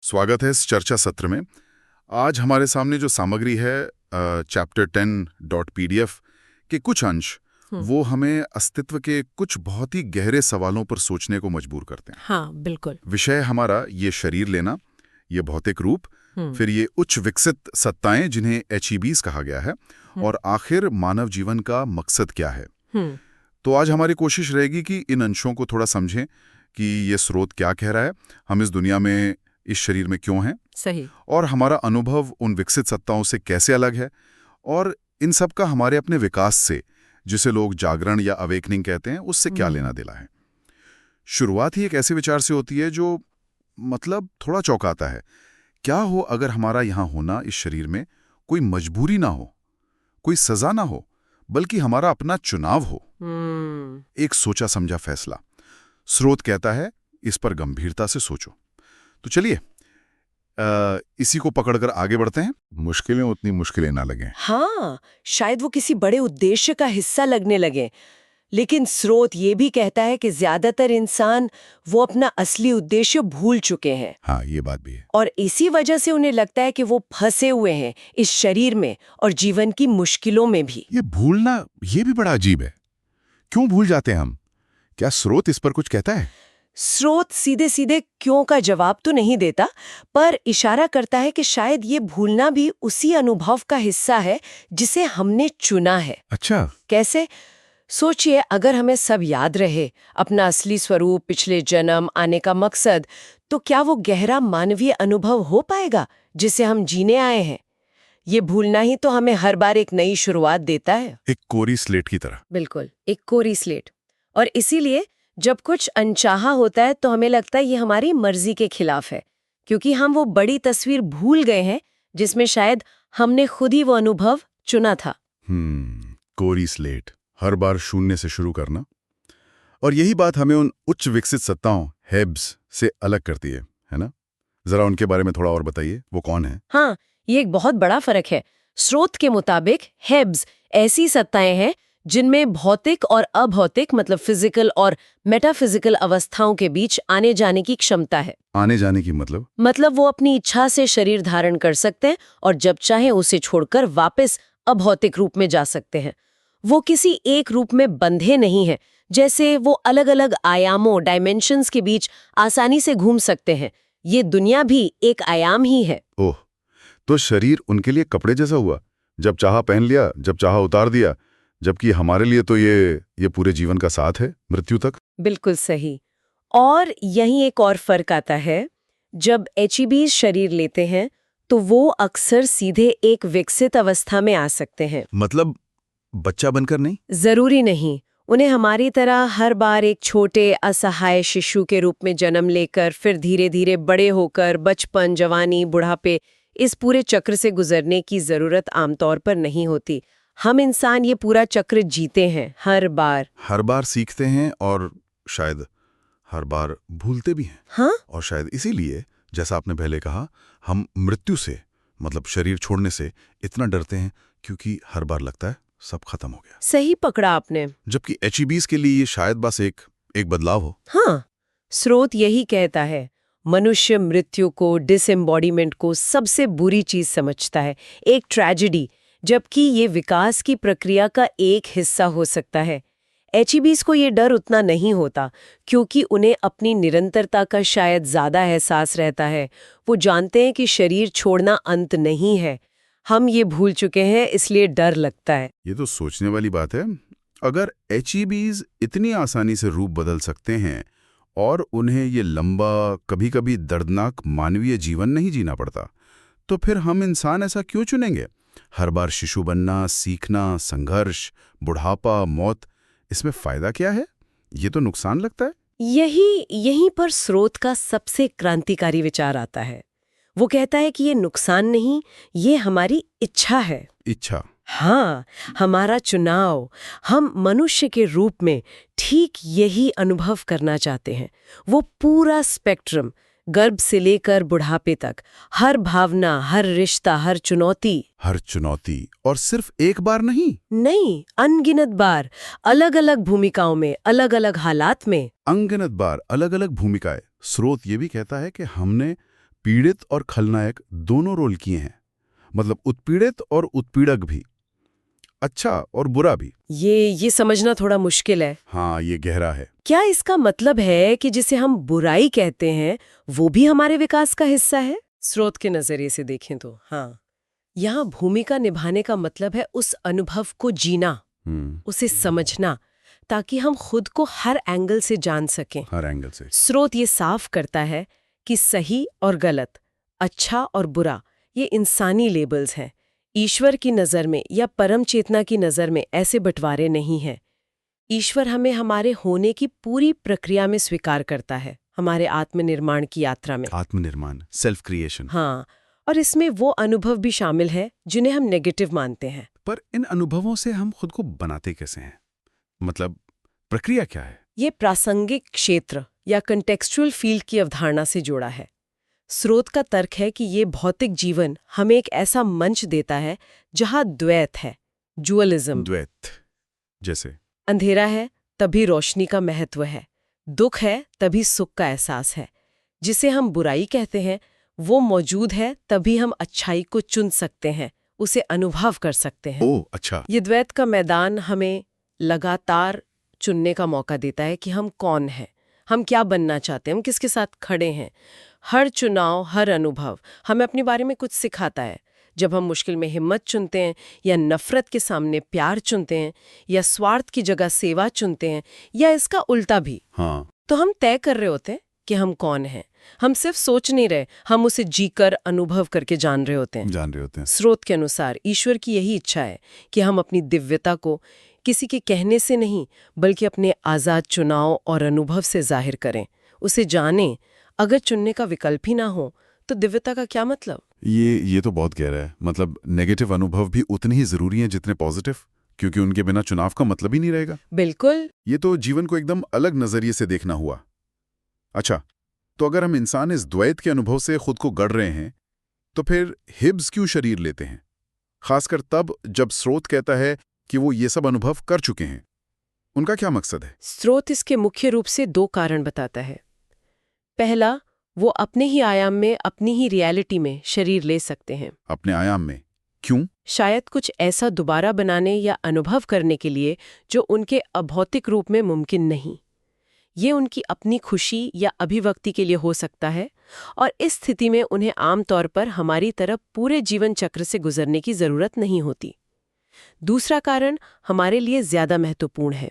स्वागत है इस चर्चा सत्र में। आज हमारे सामने जो सामग्री है चैप्टर 10.pdf के कुछ अंश वो हमें अस्तित्व के कुछ बहुत ही गहरे सवालों पर सोचने को मजबूर करते हैं। हाँ, बिल्कुल। विषय हमारा ये शरीर लेना, ये भौतिक रूप, फिर ये उच्च विकसित सत्ताएं जिन्हें एचईबीज कहा गया है, और आखिर मानव जीवन का मकसद क्या है। तो आज हमारी कोशिश रहेगी कि इन अंशों को थोड़ा समझें कि ये स्रोत क्या कह रहा है, हम इस दुनिया में इस शरीर में क्यों हैं, सही। और हमारा अनुभव उन विकसित सत्ताओं से कैसे अलग है, और इन सब का हमारे अपने विकास से, जिसे लोग जागरण या अवेकनिंग कहते हैं, उससे क्या लेना देना है। शुरुआत ही एक ऐसे विचार से होती है जो मतलब थोड़ा चौंकाता है। क्या हो अगर हमारा यहाँ होना इस शरीर में कोई मजबूरी ना हो, कोई सजा ना हो, बल्कि हमारा अपना चुनाव हो, एक सोचा समझा फैसला। स्रोत कहता है इस पर गंभीरता से सोचो। तो चलिए इसी को पकड़कर आगे बढ़ते हैं। मुश्किलें उतनी मुश्किलें ना लगें। हाँ, शायद वो किसी बड़े उद्देश्य का हिस्सा लगने लगे। लेकिन स्रोत ये भी कहता है कि ज्यादातर इंसान वो अपना असली उद्देश्य भूल चुके हैं। हाँ, ये बात भी है। और इसी वजह से उन्हें लगता है कि वो फंसे हुए हैं इस शरीर में और जीवन की मुश्किलों में भी। ये भूलना ये भी बड़ा अजीब है। क्यों भूल जाते हैं हम? क्या स्रोत इस पर कुछ कहता है? स्रोत सीधे सीधे क्यों का जवाब तो नहीं देता, पर इशारा करता है कि शायद ये भूलना भी उसी अनुभव का हिस्सा है जिसे हमने चुना है। अच्छा। कैसे? सोचिए, अगर हमें सब याद रहे, अपना असली स्वरूप, पिछले जन्म, आने का मकसद, तो क्या वो गहरा मानवीय अनुभव हो पाएगा जिसे हम जीने आए हैं? ये भूलना ही तो हमें हर बार एक नई शुरुआत देता है। एक कोरी स्लेट की तरह। बिल्कुल, एक कोरी स्लेट। और इसीलिए जब कुछ अनचाहा होता है तो हमें लगता है ये हमारी मर्जी के खिलाफ है, क्योंकि हम वो बड़ी तस्वीर भूल गए हैं जिसमें शायद हमने खुद ही वो अनुभव चुना था। कोरी स्लेट, हर बार शून्य से शुरू करना। और यही बात हमें उन उच्च विकसित सत्ताओं हेब्स से अलग करती है ना? जरा उनके बारे में थोड़ा और बताइए, वो कौन है? हाँ, ये एक बहुत बड़ा फर्क है। स्रोत के मुताबिक हेब्स ऐसी सत्ताएं हैं जिनमें भौतिक और अभौतिक, मतलब फिजिकल और मेटाफिजिकल अवस्थाओं के बीच आने जाने की क्षमता है। आने जाने की मतलब वो अपनी इच्छा से शरीर धारण कर सकते हैं और जब चाहे उसे छोड़कर वापस अभौतिक रूप में जा सकते हैं। वो किसी एक रूप में बंधे नहीं हैं, जैसे वो अलग अलग आयामों, डायमेंशंस के बीच आसानी से घूम सकते हैं। ये दुनिया भी एक आयाम ही है। ओह, तो शरीर उनके लिए कपड़े जैसा हुआ, जब चाहा पहन लिया, जब चाहा उतार दिया, जबकि हमारे लिए तो ये पूरे जीवन का साथ है, मृत्यु तक। बिल्कुल सही। और यहीं एक और फर्क आता है। जब एचईबीज शरीर लेते हैं तो वो अक्सर सीधे एक विकसित अवस्था में आ सकते हैं। मतलब बच्चा बनकर नहीं? जरूरी नहीं। उन्हें हमारी तरह हर बार एक छोटे असहाय शिशु के रूप में जन्म लेकर फिर धीरे धीरे बड़े होकर बचपन, जवानी, बुढ़ापे, इस पूरे चक्र से गुजरने की जरूरत आमतौर पर नहीं होती। हम इंसान ये पूरा चक्र जीते हैं, हर बार सीखते हैं और शायद हर बार भूलते भी हैं। हाँ? और शायद इसीलिए, जैसा आपने पहले कहा, हम मृत्यु से, मतलब शरीर छोड़ने से इतना डरते हैं, क्योंकि हर बार लगता है सब खत्म हो गया। सही पकड़ा आपने। जबकि एचईबीज के लिए ये शायद बस एक बदलाव हो। हाँ, स्रोत यही कहता है। मनुष्य मृत्यु को, डिसएम्बॉडीमेंट को सबसे बुरी चीज समझता है, एक ट्रेजेडी, जबकि ये विकास की प्रक्रिया का एक हिस्सा हो सकता है। एचईबीज को ये डर उतना नहीं होता, क्योंकि उन्हें अपनी निरंतरता का शायद ज्यादा एहसास रहता है। वो जानते हैं कि शरीर छोड़ना अंत नहीं है। हम ये भूल चुके हैं, इसलिए डर लगता है। ये तो सोचने वाली बात है। अगर एचईबीज इतनी आसानी से रूप बदल सकते हैं और उन्हें ये लंबा, कभी कभी दर्दनाक मानवीय जीवन नहीं जीना पड़ता, तो फिर हम इंसान ऐसा क्यों चुनेंगे? हर बार शिशु बनना, सीखना, संघर्ष, बुढ़ापा, मौत, इसमें फायदा क्या है? ये तो नुकसान लगता है। यहीं पर स्रोत का सबसे क्रांतिकारी विचार आता है। वो कहता है कि ये नुकसान नहीं, ये हमारी इच्छा है। इच्छा? हाँ, हमारा चुनाव। हम मनुष्य के रूप में ठीक यही अनुभव करना चाहते हैं। वो पूरा स्पेक्ट्रम, गर्भ से लेकर बुढ़ापे तक, हर भावना, हर रिश्ता, हर चुनौती, और सिर्फ एक बार नहीं, अनगिनत बार, अलग अलग भूमिकाओं में, अलग अलग हालात में। अनगिनत बार, अलग अलग भूमिकाएं। स्रोत ये भी कहता है कि हमने पीड़ित और खलनायक दोनों रोल किए हैं, मतलब उत्पीड़ित और उत्पीड़क भी, अच्छा और बुरा भी। ये समझना थोड़ा मुश्किल है। हाँ, ये गहरा है। क्या इसका मतलब है कि जिसे हम बुराई कहते हैं वो भी हमारे विकास का हिस्सा है? स्रोत के नजरिए से देखें तो हाँ, यहाँ भूमिका निभाने का मतलब है उस अनुभव को जीना, उसे समझना, ताकि हम खुद को हर एंगल से जान सकें। हर एंगल से। स्रोत ये साफ करता है कि सही और गलत, अच्छा और बुरा, ये इंसानी लेबल्स हैं। ईश्वर की नज़र में या परम चेतना की नज़र में ऐसे बंटवारे नहीं हैं। ईश्वर हमें हमारे होने की पूरी प्रक्रिया में स्वीकार करता है, हमारे आत्मनिर्माण की यात्रा में। आत्मनिर्माण, सेल्फ क्रिएशन। हाँ, और इसमें वो अनुभव भी शामिल है जिन्हें हम नेगेटिव मानते हैं। पर इन अनुभवों से हम खुद को बनाते कैसे हैं? मतलब प्रक्रिया क्या है? ये प्रासंगिक क्षेत्र या कंटेक्सचुअल फील्ड की अवधारणा से जुड़ा है। स्रोत का तर्क है कि ये भौतिक जीवन हमें एक ऐसा मंच देता है जहां द्वैत है, ड्यूअलिज्म। द्वैत जैसे अंधेरा है तभी रोशनी का महत्व है, दुख है तभी सुख का एहसास है। जिसे हम बुराई कहते हैं वो मौजूद है तभी हम अच्छाई को चुन सकते हैं, उसे अनुभव कर सकते हैं। ओह अच्छा। ये द्वैत का मैदान हमें लगातार चुनने का मौका देता है कि हम कौन हैं, हम क्या बनना चाहते हैं, हम किसके साथ खड़े हैं। हर चुनाव, हर अनुभव हमें अपने बारे में कुछ सिखाता है। जब हम मुश्किल में हिम्मत चुनते हैं या नफरत के सामने प्यार चुनते हैं या स्वार्थ की जगह सेवा चुनते हैं या इसका उल्टा भी, हाँ, तो हम तय कर रहे होते हैं कि हम कौन हैं। हम सिर्फ सोच नहीं रहे, हम उसे जीकर अनुभव करके जान रहे होते हैं। स्रोत के अनुसार ईश्वर की यही इच्छा है कि हम अपनी दिव्यता को किसी के कहने से नहीं बल्कि अपने आज़ाद चुनाव और अनुभव से जाहिर करें, उसे जानें। अगर चुनने का विकल्प ही ना हो तो दिव्यता का क्या मतलब? ये तो बहुत गहरा है। मतलब नेगेटिव अनुभव भी उतने ही जरूरी हैं जितने पॉजिटिव, क्योंकि उनके बिना चुनाव का मतलब ही नहीं रहेगा। बिल्कुल। ये तो जीवन को एकदम अलग नजरिए से देखना हुआ। अच्छा, तो अगर हम इंसान इस द्वैत के अनुभव से खुद को गढ़ रहे हैं, तो फिर हिब्स क्यों शरीर लेते हैं? खासकर तब जब स्रोत कहता है कि वो ये सब अनुभव कर चुके हैं। उनका क्या मकसद है? स्रोत इसके मुख्य रूप से 2 कारण बताता है। पहला, वो अपने ही आयाम में, अपनी ही रियलिटी में शरीर ले सकते हैं। अपने आयाम में? क्यों? शायद कुछ ऐसा दोबारा बनाने या अनुभव करने के लिए जो उनके अभौतिक रूप में मुमकिन नहीं। ये उनकी अपनी खुशी या अभिव्यक्ति के लिए हो सकता है, और इस स्थिति में उन्हें आमतौर पर हमारी तरफ पूरे जीवन चक्र से गुजरने की जरूरत नहीं होती। दूसरा कारण हमारे लिए ज्यादा महत्वपूर्ण है।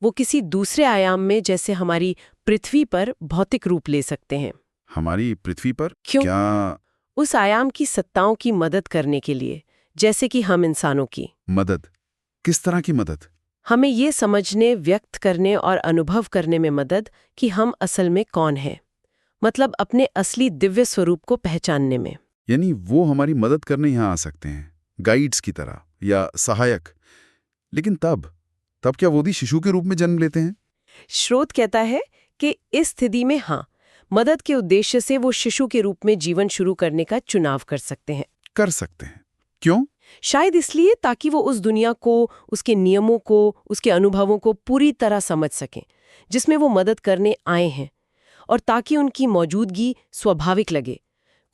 वो किसी दूसरे आयाम में, जैसे हमारी पृथ्वी पर, भौतिक रूप ले सकते हैं। हमारी पृथ्वी पर? क्यों? क्या? उस आयाम की सत्ताओं की मदद करने के लिए, जैसे कि हम इंसानों की मदद? किस तरह की मदद? हमें ये समझने, व्यक्त करने और अनुभव करने में मदद कि हम असल में कौन हैं, मतलब अपने असली दिव्य स्वरूप को पहचानने में। यानी वो हमारी मदद करने यहाँ आ सकते हैं, गाइड्स की तरह या सहायक। लेकिन तब क्या वो भी शिशु के रूप में जन्म लेते हैं? स्रोत कहता है कि इस स्थिति में हाँ, मदद के उद्देश्य से वो शिशु के रूप में जीवन शुरू करने का चुनाव कर सकते हैं। कर सकते हैं? क्यों? शायद इसलिए ताकि वो उस दुनिया को, उसके नियमों को, उसके अनुभवों को पूरी तरह समझ सकें जिसमें वो मदद करने आए हैं, और ताकि उनकी मौजूदगी स्वाभाविक लगे,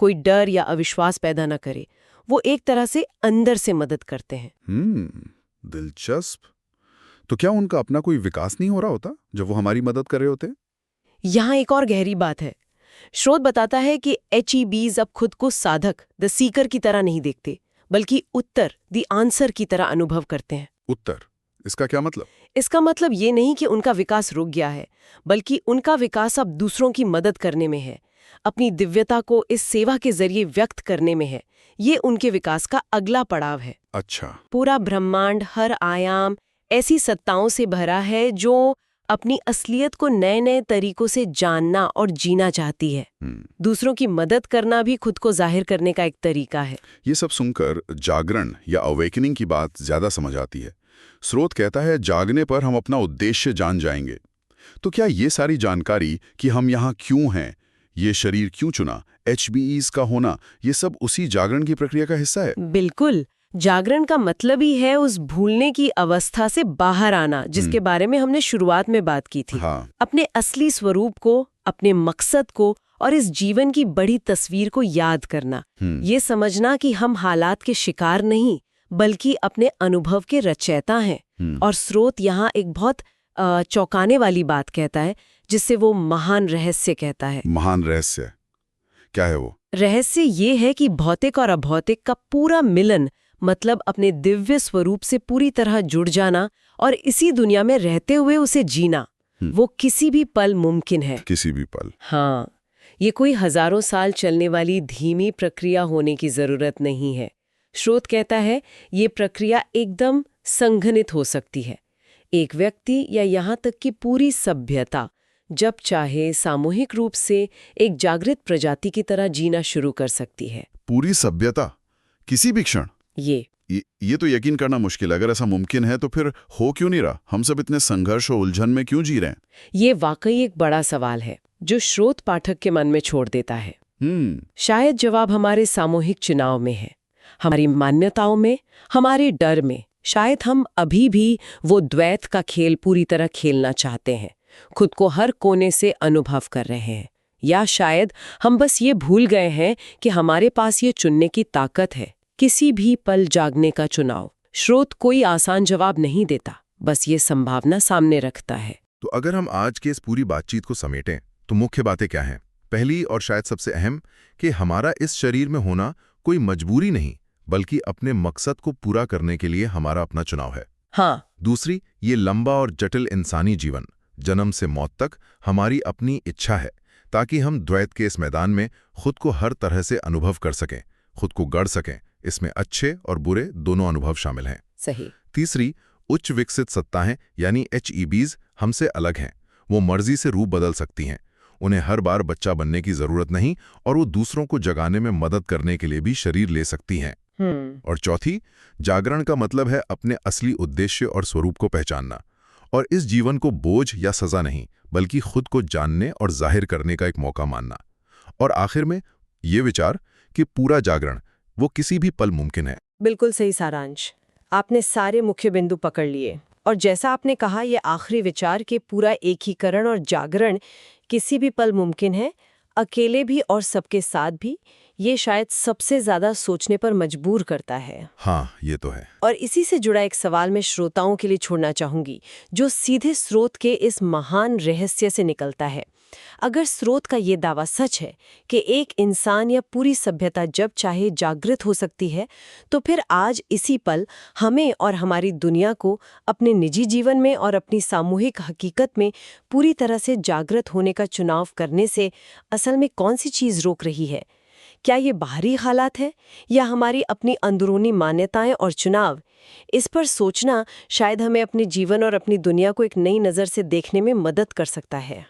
कोई डर या अविश्वास पैदा न करे। वो एक तरह से अंदर से मदद करते हैं। दिलचस्प। तो क्या उनका अपना कोई विकास नहीं हो रहा होता जब वो हमारी मदद कर रहे होते? यहाँ एक और गहरी बात है। स्रोत बताता है कि HEBs अब खुद को साधक, द सीकर की तरह नहीं देखते, बल्कि उत्तर, द आंसर की तरह अनुभव करते हैं। उत्तर? इसका क्या मतलब? इसका मतलब ये नहीं कि उनका विकास रुक गया है, बल्कि उनका विकास अब दूसरों की मदद करने में है, अपनी दिव्यता को इस सेवा के जरिए व्यक्त करने में है। ये उनके विकास का अगला पड़ाव है। अच्छा। पूरा ब्रह्मांड, हर आयाम ऐसी सत्ताओं से भरा है जो अपनी असलियत को नए नए तरीकों से जानना और जीना चाहती है। दूसरों की मदद करना भी खुद को जाहिर करने का एक तरीका है। ये सब सुनकर जागरण या अवेकनिंग की बात ज्यादा समझ आती है। स्रोत कहता है जागने पर हम अपना उद्देश्य जान जाएंगे। तो क्या ये सारी जानकारी कि हम यहाँ क्यों हैं, ये शरीर क्यों चुना, HBEs का होना, ये सब उसी जागरण की प्रक्रिया का हिस्सा है? बिल्कुल। जागरण का मतलब ही है उस भूलने की अवस्था से बाहर आना जिसके बारे में हमने शुरुआत में बात की थी। हाँ। अपने असली स्वरूप को, अपने मकसद को और इस जीवन की बड़ी तस्वीर को याद करना, ये समझना कि हम हालात के शिकार नहीं बल्कि अपने अनुभव के रचयिता हैं। और स्रोत यहाँ एक बहुत चौंकाने वाली बात कहता है, जिससे वो महान रहस्य कहता है। महान रहस्य क्या है वो? रहस्य ये है कि भौतिक और अभौतिक का पूरा मिलन, मतलब अपने दिव्य स्वरूप से पूरी तरह जुड़ जाना और इसी दुनिया में रहते हुए उसे जीना, वो किसी भी पल मुमकिन है। किसी भी पल। हाँ, ये कोई हजारों साल चलने वाली धीमी प्रक्रिया होने की जरूरत नहीं है। स्रोत कहता है ये प्रक्रिया एकदम संघनित हो सकती है। एक व्यक्ति या यहाँ तक कि पूरी सभ्यता जब चाहे सामूहिक रूप से एक जागृत प्रजाति की तरह जीना शुरू कर सकती है। पूरी सभ्यता किसी भी क्षण? ये तो यकीन करना मुश्किल है। अगर ऐसा मुमकिन है तो फिर हो क्यों नहीं रहा? हम सब इतने संघर्ष और उलझन में क्यों जी रहे हैं? ये वाकई एक बड़ा सवाल है जो स्रोत पाठक के मन में छोड़ देता है। शायद जवाब हमारे सामूहिक चुनाव में है, हमारी मान्यताओं में, हमारे डर में। शायद हम अभी भी वो द्वैत का खेल पूरी तरह खेलना चाहते हैं, खुद को हर कोने से अनुभव कर रहे हैं। या शायद हम बस ये भूल गए हैं कि हमारे पास ये चुनने की ताकत है, किसी भी पल जागने का चुनाव। स्रोत कोई आसान जवाब नहीं देता, बस ये संभावना सामने रखता है। तो अगर हम आज के इस पूरी बातचीत को समेटें तो मुख्य बातें क्या हैं? पहली और शायद सबसे अहम कि हमारा इस शरीर में होना कोई मजबूरी नहीं, बल्कि अपने मकसद को पूरा करने के लिए हमारा अपना चुनाव है। हाँ। दूसरी, ये लंबा और जटिल इंसानी जीवन, जन्म से मौत तक, हमारी अपनी इच्छा है, ताकि हम द्वैत के इस मैदान में खुद को हर तरह से अनुभव कर सकें, खुद को गढ़ सकें। इसमें अच्छे और बुरे दोनों अनुभव शामिल हैं। सही। तीसरी, उच्च विकसित सत्ताएं यानी HEBs हमसे अलग हैं। वो मर्जी से रूप बदल सकती हैं। उन्हें हर बार बच्चा बनने की जरूरत नहीं और वो दूसरों को जगाने में मदद करने के लिए भी शरीर ले सकती हैं। और चौथी, जागरण का मतलब है अपने असली उद्देश्य और स्वरूप को पहचानना, और इस जीवन को बोझ या सजा नहीं, बल्कि खुद को जानने और जाहिर करने का एक मौका मानना। और आखिर में ये विचार कि पूरा जागरण वो किसी भी पल मुमकिन है। बिल्कुल सही सारांश। आपने सारे मुख्य बिंदु पकड़ लिए। और जैसा आपने कहा, ये आखिरी विचार के पूरा एकीकरण और जागरण किसी भी पल मुमकिन है, अकेले भी और सबके साथ भी, ये शायद सबसे ज्यादा सोचने पर मजबूर करता है। हाँ, ये तो है। और इसी से जुड़ा एक सवाल मैं श्रोताओं के लिए छोड़ना चाहूंगी, जो सीधे स्रोत के इस महान रहस्य से निकलता है। अगर स्रोत का ये दावा सच है कि एक इंसान या पूरी सभ्यता जब चाहे जागृत हो सकती है, तो फिर आज इसी पल हमें और हमारी दुनिया को अपने निजी जीवन में और अपनी सामूहिक हकीकत में पूरी तरह से जागृत होने का चुनाव करने से असल में कौन सी चीज़ रोक रही है? क्या ये बाहरी हालात है या हमारी अपनी अंदरूनी मान्यताएं और चुनाव? इस पर सोचना शायद हमें अपने जीवन और अपनी दुनिया को एक नई नज़र से देखने में मदद कर सकता है।